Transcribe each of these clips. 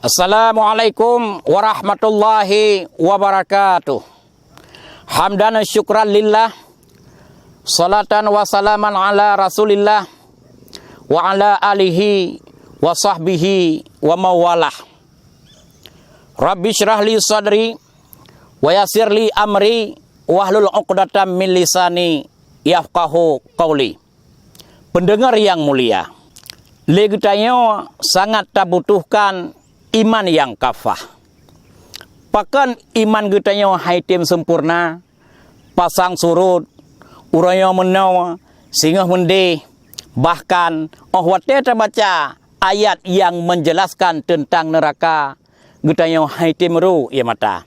Assalamualaikum warahmatullahi wabarakatuh. Hamdan syukran lillah, salatan wa salaman ala rasulillah wa ala alihi wa sahbihi wa mawalah. Rabbi syrah li sadri wa yassir li amri wahlul 'uqdatam min lisani yafqahu qawli. Pendengar yang mulia, legitanya sangat tak butuhkan iman yang kafah. Pakan iman getanya haitim sempurna, pasang surut, uraya menawa, singgah mendeh, bahkan wate terbaca ayat yang menjelaskan tentang neraka, getanya haitim ru ya mata.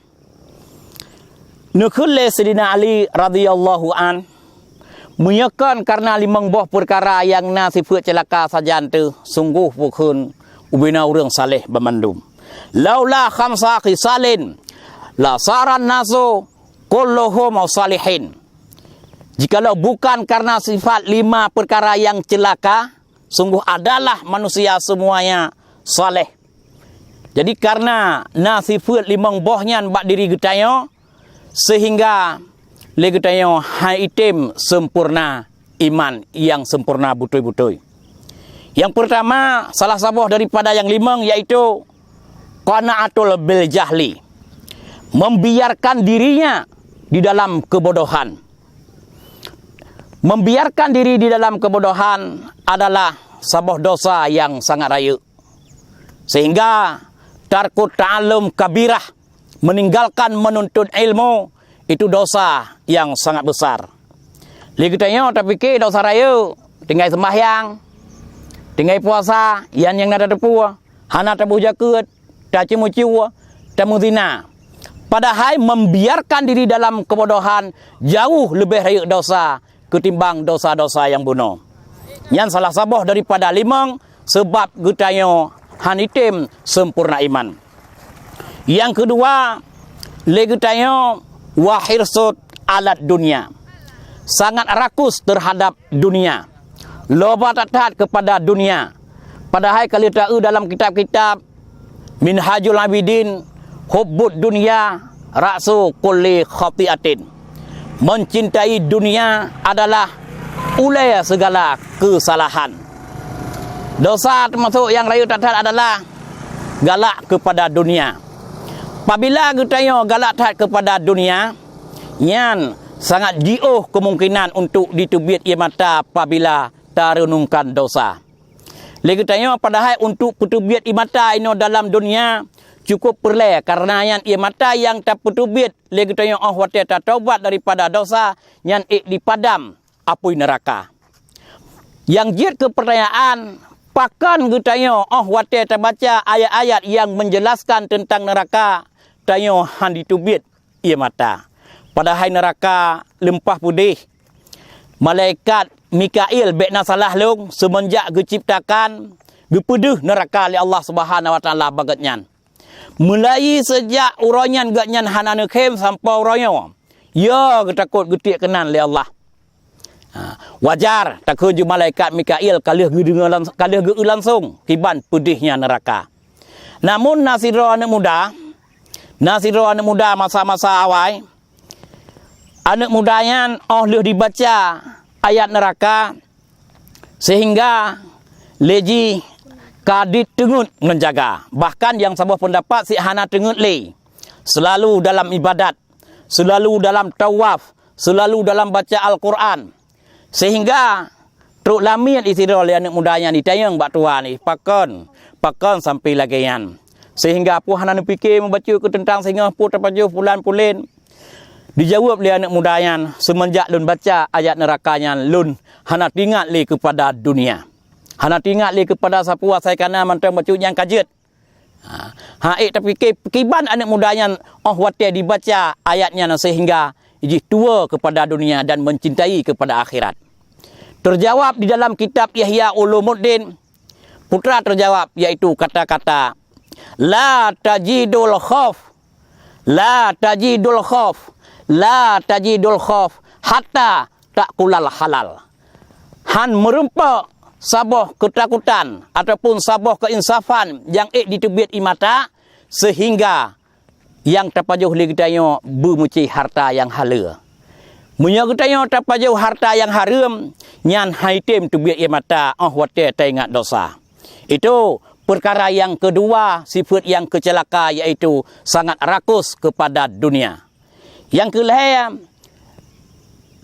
Nukulle Sayyidina Ali radhiyallahu an menyakan karena limang buah perkara yang nasib celaka sajan tu sungguh bukan ubina urang saleh bamandum. Laula khamsa khisalin la saran nasu kulluhum salihin. Jikalau bukan karena sifat 5 perkara yang celaka, sungguh adalah manusia semuanya saleh. Jadi karena nasib 5 buahnya bak diri getanya, sehingga le getanya haitim sempurna iman yang sempurna betul-betul. Yang pertama, salah satu daripada yang 5 yaitu qanaatul bil jahli. Membiarkan dirinya di dalam kebodohan. Membiarkan diri di dalam kebodohan adalah sebuah dosa yang sangat raya. Sehingga tarkut ta'allum kabirah, meninggalkan menuntut ilmu, itu dosa yang sangat besar. Lihat katanya tak fikir dosa raya, tinggal sembahyang, tinggal puasa, yang nada depu, hana tabuh jakut, tak cemu ciwa, tak muzina. Padahal membiarkan diri dalam kebodohan jauh lebih raya dosa ketimbang dosa-dosa yang bunuh. Yang salah satu daripada 5 sebab getanya hanitim sempurna iman. Yang kedua, legetanya wahirsut alat dunia. Sangat rakus terhadap dunia. Loba taat kepada dunia. Padahal kalau tahu dalam kitab-kitab Minhajul Abidin, hubbud dunia ra'su kulli khati'atin. Mencintai dunia adalah ulai segala kesalahan. Dosa termasuk yang rayu taat adalah galak kepada dunia. Apabila kita galak taat kepada dunia, yang sangat jauh kemungkinan untuk ditubit ia mata apabila terrenungkan dosa. Lagi tanya padahal untuk petubit ia mata ini dalam dunia cukup perle karena yang ia mata yang tak petubit lagi tanya wate tak taubat daripada dosa yang dipadam apui neraka. Yang jid ke pertanyaan pakan getanya wate terbaca ayat-ayat yang menjelaskan tentang neraka tanya han ditubit ia mata. Padahal neraka lempah pudih. Malaikat Mikail bekna salah long semenjak diciptakan gepeduh neraka oleh Allah Subhanahu wa taala bagatnyan. Mulai sejak uranyan gatnyan hanane kem sampai uranya. Ya takut getik kenan oleh Allah. Wajar takut ju malaikat Mikail kalih gedengar kalih ge langsung kiban pedihnya neraka. Namun nasiro anak muda masa-masa awal, anak mudanya leh dibaca ayat neraka sehingga leji kadit tengut menjaga. Bahkan yang sebuah pendapat si hana tengut le, selalu dalam ibadat, selalu dalam tawaf, selalu dalam baca Al-Quran. Sehingga truk lamian istirahat oleh anak mudanya ditayang bak tua ni pakon sampai lagian. Sehingga apa hana fikir membaca ke tentang sehingga apa terpajuh pulan-pulen. Dijawab oleh anak mudanya semenjak lun baca ayat nerakanya lun hana ingat li kepada dunia. Hana ingat li kepada sapua saya kana mantang baca yang kajet. Tapi kiban anak mudanya wate dibaca ayatnya sehingga iji tua kepada dunia dan mencintai kepada akhirat. Terjawab di dalam kitab Ihya Ulumuddin, putra terjawab yaitu kata-kata la tajidul khauf hatta takulal halal. Han merempak saboh ketakutan ataupun saboh keinsafan yang ditebit imata sehingga yang terpajuh li kita bermuci harta yang hala. Munya kita terpajuh harta yang haram nyan haitem tebit imata wate tengak dosa. Itu perkara yang kedua, sifat yang kecelaka iaitu sangat rakus kepada dunia. Yang kelima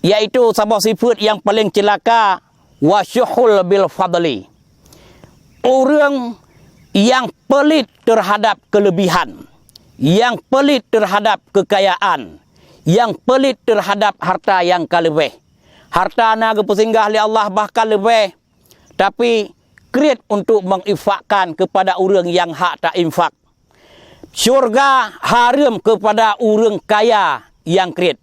iaitu sebuah sifat yang paling celaka wasyuhul bil fadli. Orang yang pelit terhadap kelebihan, yang pelit terhadap kekayaan, yang pelit terhadap harta yang kalebih. Harta na kepusinggah li Allah bahkan lebih, tapi kreat untuk menginfakkan kepada orang yang hak tak infak. Syurga haram kepada orang kaya yang kreat.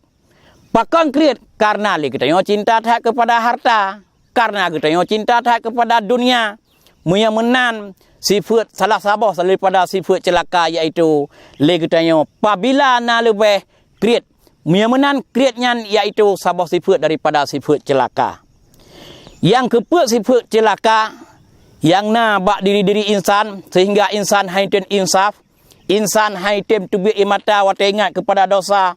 Pakon kreat karena kita cinta tak kepada harta, karena kita cinta tak kepada dunia. Menan sifat salah sabah daripada sifat celaka iaitu kita apabila na lebih kreat. Menan kreatnya iaitu sabah sifat daripada sifat celaka. Yang keempat sifat celaka yang na bak diri-diri insan sehingga insan haitem insaf, insan haitem tubik imata wa ingat kepada dosa,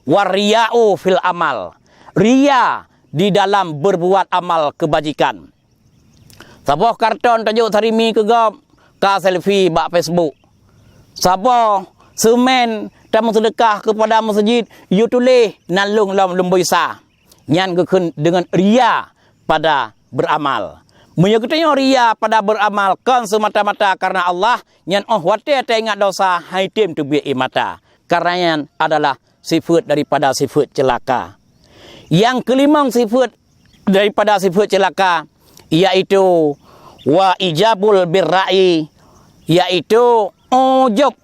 wariya'u fil amal. Ria di dalam berbuat amal kebajikan. Sabah karton tajuk tarimi ke gop ka selfie bak Facebook. Sabah semen tamu sedekah kepada masjid you tulis nalung lam lemboisa. Nyan gekun dengan ria pada beramal. Menyekutanya ria pada beramal kan semata-mata karena Allah nyan wate ingat dosa haitem tubik imata. Karena yang adalah sifat daripada sifat celaka. Yang kelima sifat daripada sifat celaka iaitu wa ijabul birra'i, iaitu ujub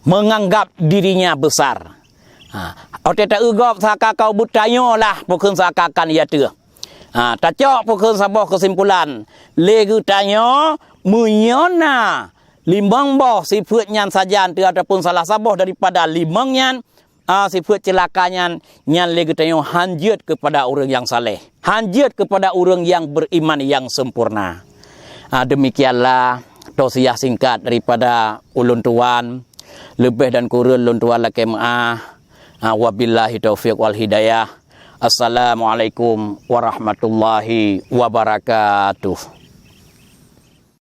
menganggap dirinya besar. Ote tak ugop saka kau butayo lah pokon sakakan ia tu. Tacok pokon sabah kesimpulan. Legu tanyo munyona limbang boh sifat nyan saja ataupun salah sabah daripada limbang nyan sifat celakanya nyan legu tanyo hanjut kepada orang yang saleh. Hanjut kepada orang yang beriman yang sempurna. Demikianlah tausiah singkat daripada ulun tuan. Lebih dan kurang ulun tuan laki wabillahi taufiq wal hidayah. Assalamualaikum warahmatullahi wabarakatuh.